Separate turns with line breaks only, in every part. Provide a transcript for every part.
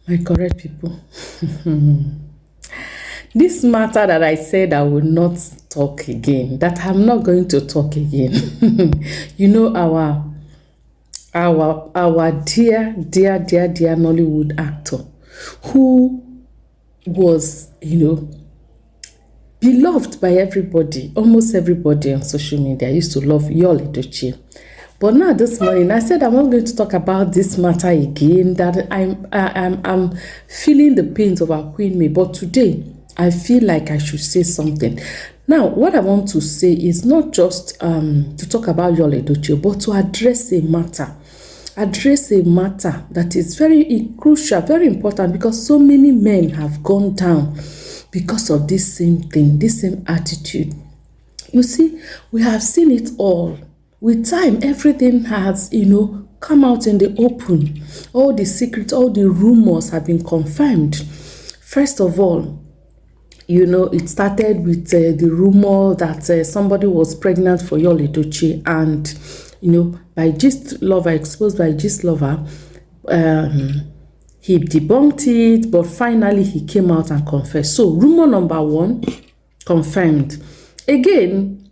My correct people. This matter that I said I will not talk again, that I'm not going to talk again. You know, our dear Nollywood actor who was, beloved by everybody, almost everybody on social media used to love Yul Edochie. But now this morning, I said I'm not going to talk about this matter again, that I'm feeling the pains of our Queen May. But today, I feel like I should say something. Now, what I want to say is not just to talk about Yul Edochie, but to address a matter. Address a matter that is very crucial, very important, because so many men have gone down because of this same thing, this same attitude. You see, we have seen it all. With time, everything has, come out in the open. All the secrets, all the rumors have been confirmed. First of all, it started with the rumor that somebody was pregnant for Yul Edochie, and, by Gist Lover, exposed by Gist Lover, he debunked it, but finally he came out and confessed. So, rumor number one, confirmed. Again,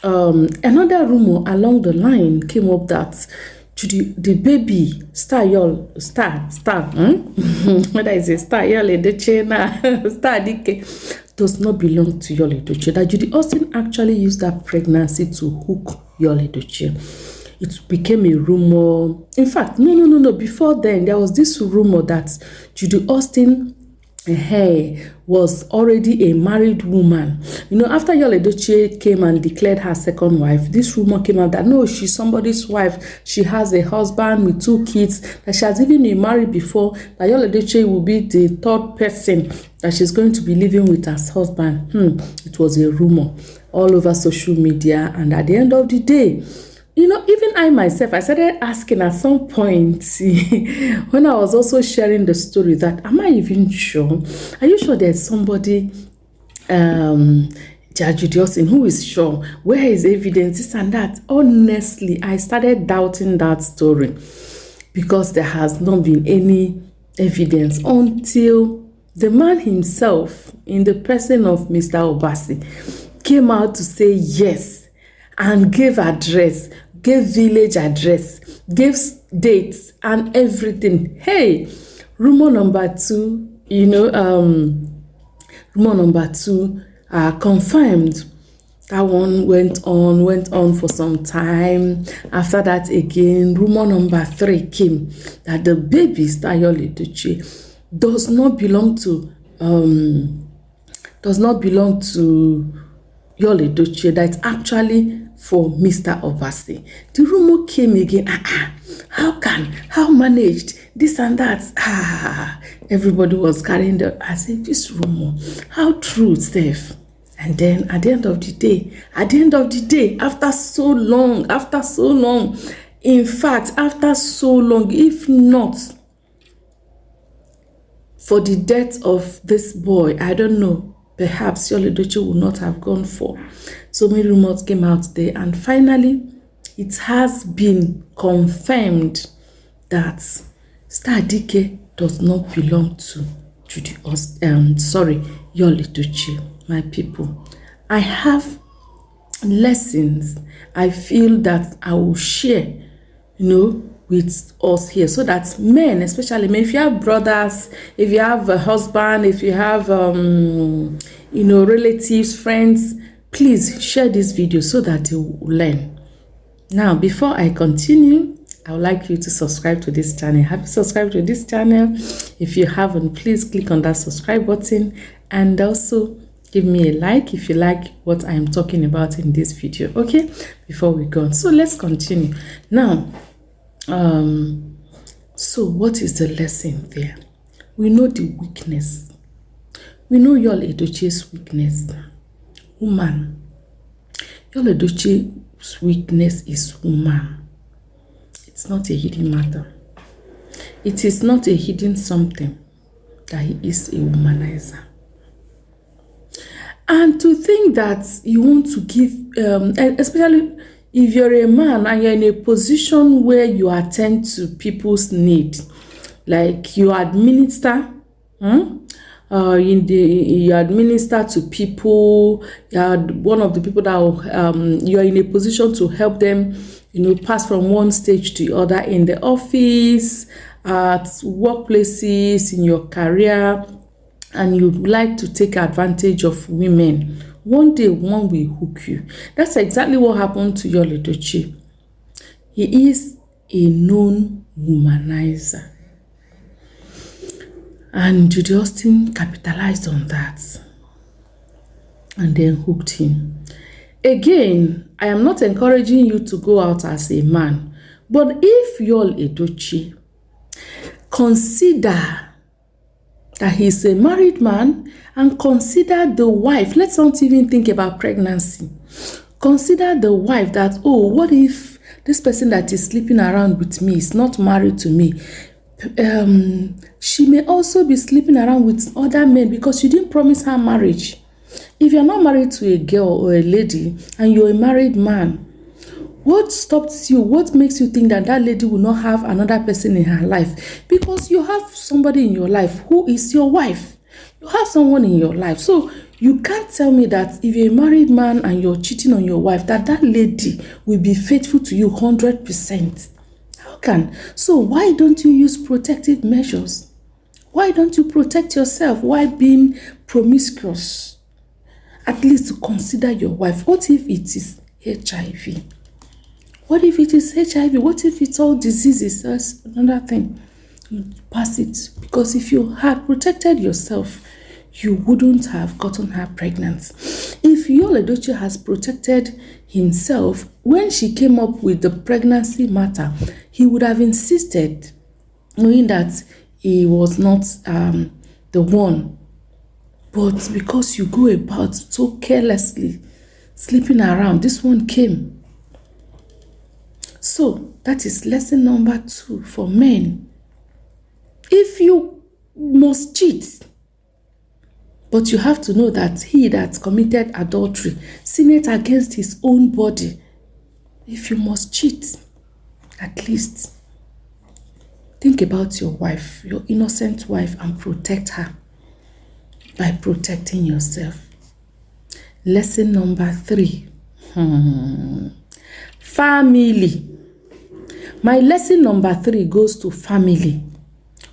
another rumor along the line came up that the baby, Yul Edochie, Star Dike, does not belong to Yul Edochie. That Judy Austin actually used that pregnancy to hook Yul Edochie. It became a rumor. In fact, no. Before then, there was this rumor that Judy Austin was already a married woman. After Yul Edochie came and declared her second wife, this rumor came out that no, she's somebody's wife. She has a husband with 2 kids, that she has even been married before, that Yul Edochie will be the third person that she's going to be living with as husband. It was a rumor all over social media, and at the end of the day, even I myself, I started asking at some point when I was also sharing the story that, am I even sure? Are you sure there's somebody, Judy Austin, who is sure? Where is evidence? This and that. Honestly, I started doubting that story because there has not been any evidence until the man himself, in the person of Mr. Obasi, came out to say yes and gave address, gave village address, gave dates and everything. Hey, rumor number two, confirmed. That one went on for some time. After that, again, rumor number 3 came that the baby, Yul Edochie, does not belong to Yul Edochie, that it's actually for Mr. Obasi. The rumor came again. How managed this and that? Everybody was carrying I said, this rumor, how true, Steph? And then at the end of the day, after so long, in fact, after so long, if not for the death of this boy, I don't know, perhaps Yul Edochie would not have gone for. So many rumors came out there, and finally, it has been confirmed that Star Dike does not belong to Yul Edochie. My people, I have lessons I feel that I will share, with us here, so that men, especially men, if you have brothers, if you have a husband, if you have relatives, friends, please share this video so that you will learn. Now, before I continue, I would like you to subscribe to this channel. Have you subscribed to this channel? If you haven't, please click on that subscribe button, and also give me a like if you like what I'm talking about in this video. Okay, before we go on, so let's continue now. So what is the lesson there? We know the weakness. We know Yul Edochie's weakness. Woman. Yul Edochie's weakness is woman. It's not a hidden matter. It is not a hidden something that he is a womanizer. And to think that you want to give, especially if you're a man and you're in a position where you attend to people's needs, like you administer, you administer to people. You are one of the people that you are in a position to help them, pass from one stage to the other in the office, at workplaces, in your career, and you like to take advantage of women. One day, one will hook you. That's exactly what happened to Yul Edochie. He is a known womanizer. And Judy Austin capitalized on that and then hooked him. Again, I am not encouraging you to go out as a man, but if Yul Edochie, consider that he's a married man and consider the wife. Let's not even think about pregnancy. Consider the wife that, what if this person that is sleeping around with me is not married to me? She may also be sleeping around with other men because you didn't promise her marriage. If you're not married to a girl or a lady and you're a married man, what stops you? What makes you think that that lady will not have another person in her life? Because you have somebody in your life who is your wife. You have someone in your life. So you can't tell me that if you're a married man and you're cheating on your wife, that lady will be faithful to you 100%. How can? So why don't you use protective measures? Why don't you protect yourself? Why being promiscuous? At least consider your wife. What if it is HIV? What if it is HIV? What if it's all diseases? That's another thing. You pass it. Because if you had protected yourself, you wouldn't have gotten her pregnant. If Yul Edochie has protected himself, when she came up with the pregnancy matter, he would have insisted, knowing that he was not the one. But because you go about so carelessly, sleeping around, this one came. So that is lesson number 2 for men. If you must cheat, but you have to know that he that committed adultery sinned against his own body. If you must cheat, at least think about your wife, your innocent wife, and protect her by protecting yourself. Lesson number 3. Family. My lesson number 3 goes to family.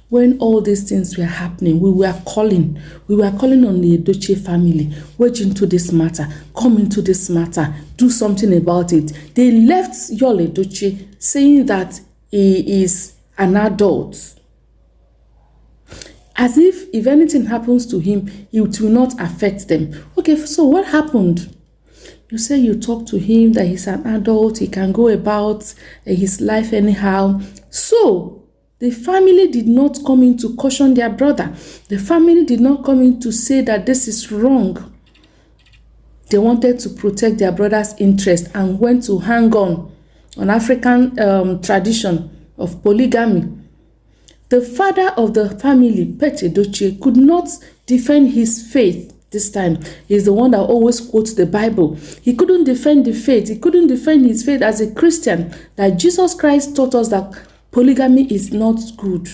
When all these things were happening, we were calling on the Edochie family, wedge into this matter, come into this matter, do something about it. They left Yul Edochie saying that he is an adult. As if anything happens to him, it will not affect them. Okay, so what happened? You say you talk to him that he's an adult, he can go about his life anyhow. So the family did not come in to caution their brother. The family did not come in to say that this is wrong. They wanted to protect their brother's interest and went to hang on African tradition of polygamy. The father of the family, Pet Edochie, could not defend his faith this time. He's the one that always quotes the Bible. He couldn't defend the faith. He couldn't defend his faith as a Christian, that Jesus Christ taught us that polygamy is not good.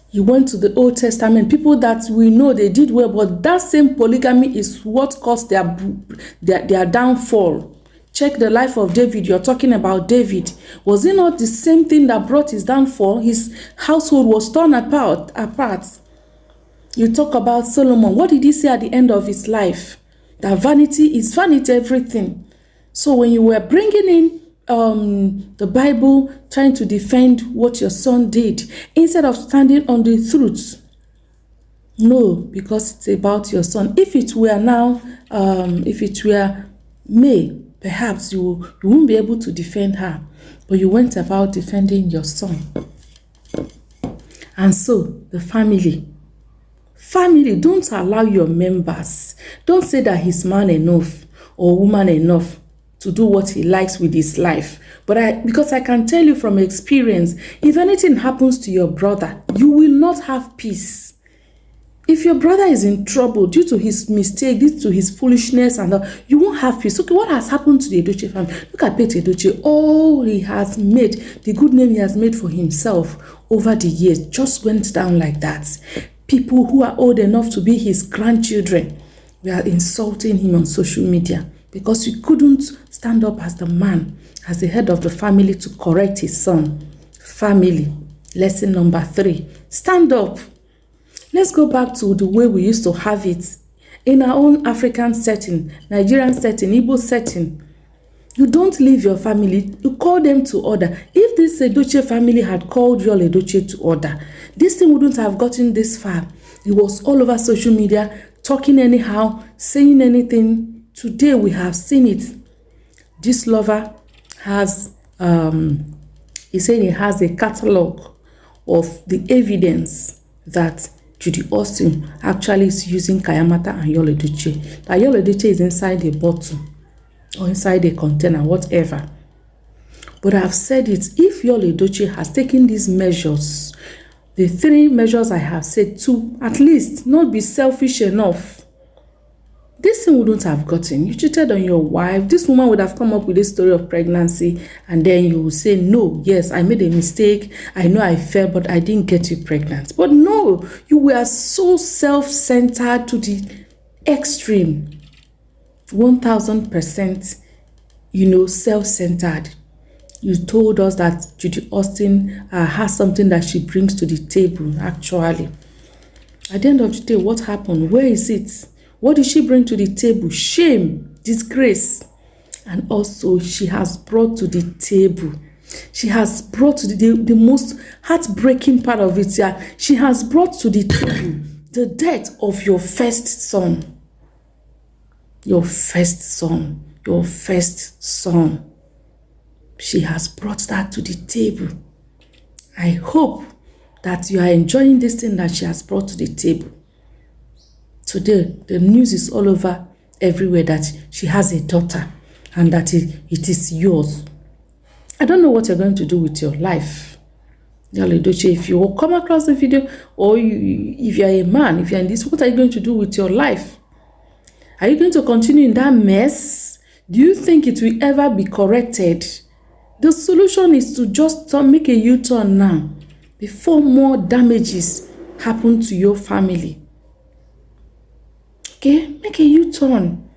He went to the Old Testament. People that we know they did well, but that same polygamy is what caused their downfall. Check the life of David. You're talking about David. Was it not the same thing that brought his downfall? His household was torn apart. You talk about Solomon. What did he say at the end of his life? That vanity is vanity, everything. So when you were bringing in the Bible, trying to defend what your son did, instead of standing on the truth, no, because it's about your son. If it were now, if it were May, perhaps you won't be able to defend her, but you went about defending your son. And so the family, don't allow your members, don't say that he's man enough or woman enough to do what he likes with his life. But because I can tell you from experience, if anything happens to your brother, you will not have peace. If your brother is in trouble due to his mistake, due to his foolishness, and all, you won't have peace. Okay, what has happened to the Edochie family? Look at Pete Edochie. All he has made, the good name he has made for himself over the years, just went down like that. People who are old enough to be his grandchildren were insulting him on social media because he couldn't stand up as the man, as the head of the family, to correct his son. Family. Lesson number 3. Stand up. Let's go back to the way we used to have it in our own African setting, Nigerian setting, Igbo setting. You don't leave your family, you call them to order. If this Edochie family had called Yul Edochie to order, this thing wouldn't have gotten this far. It was all over social media, talking anyhow, saying anything. Today we have seen it. This lover has, he's saying he has a catalog of the evidence that Judy Austin actually is using Kayamata and Yul Edochie. That Yul Edochie is inside a bottle or inside a container, whatever. But I've said it, if Yul Edochie has taken these measures, the 3 measures I have said, to at least not be selfish enough, this thing wouldn't have gotten. You cheated on your wife. This woman would have come up with a story of pregnancy, and then you will say, no, yes, I made a mistake. I know I fell, but I didn't get you pregnant. But no, you were so self-centered to the extreme. 1000%, self-centered. You told us that Judy Austin has something that she brings to the table, actually. At the end of the day, what happened? Where is it? What did she bring to the table? Shame, disgrace. And also, she has brought to the table. She has brought to the most heartbreaking part of it. Yeah. She has brought to the table the death of your first son. Your first son. Your first son. She has brought that to the table. I hope that you are enjoying this thing that she has brought to the table. Today, the news is all over everywhere that she has a daughter and that it is yours. I don't know what you're going to do with your life. Yul Edochie, if you will come across the video, or if you're a man, if you're in this, what are you going to do with your life? Are you going to continue in that mess? Do you think it will ever be corrected? The solution is to just make a U-turn now before more damages happen to your family. Okay, make a U-turn.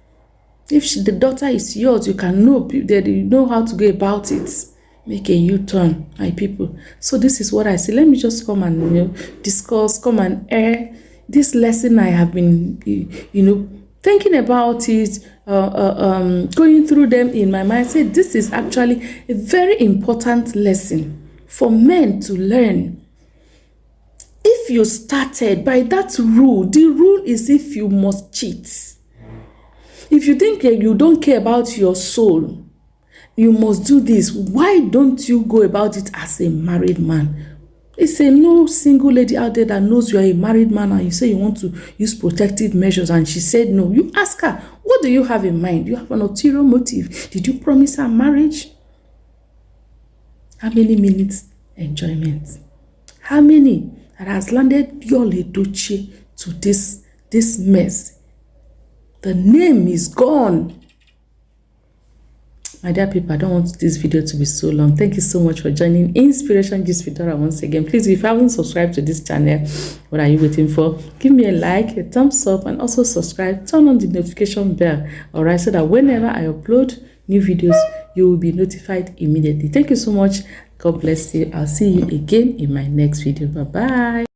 If the daughter is yours, you can know how to go about it. Make a U-turn, my people. So this is what I say. Let me just come and discuss, come and air this lesson I have been, thinking about it, going through them in my mind. Say this is actually a very important lesson for men to learn. If you started by that rule, the rule is if you must cheat. If you think you don't care about your soul, you must do this. Why don't you go about it as a married man? It's no single lady out there that knows you are a married man and you say you want to use protective measures and she said no. You ask her, what do you have in mind? You have an ulterior motive. Did you promise her marriage? How many minutes enjoyment? How many that has landed Yul Edochie to this mess? The name is gone. My dear people, I don't want this video to be so long. Thank you so much for joining Inspiration Gist with Dora once again. Please, if you haven't subscribed to this channel, what are you waiting for? Give me a like, a thumbs up, and also subscribe. Turn on the notification bell, alright, so that whenever I upload new videos, you will be notified immediately. Thank you so much. God bless you. I'll see you again in my next video. Bye-bye.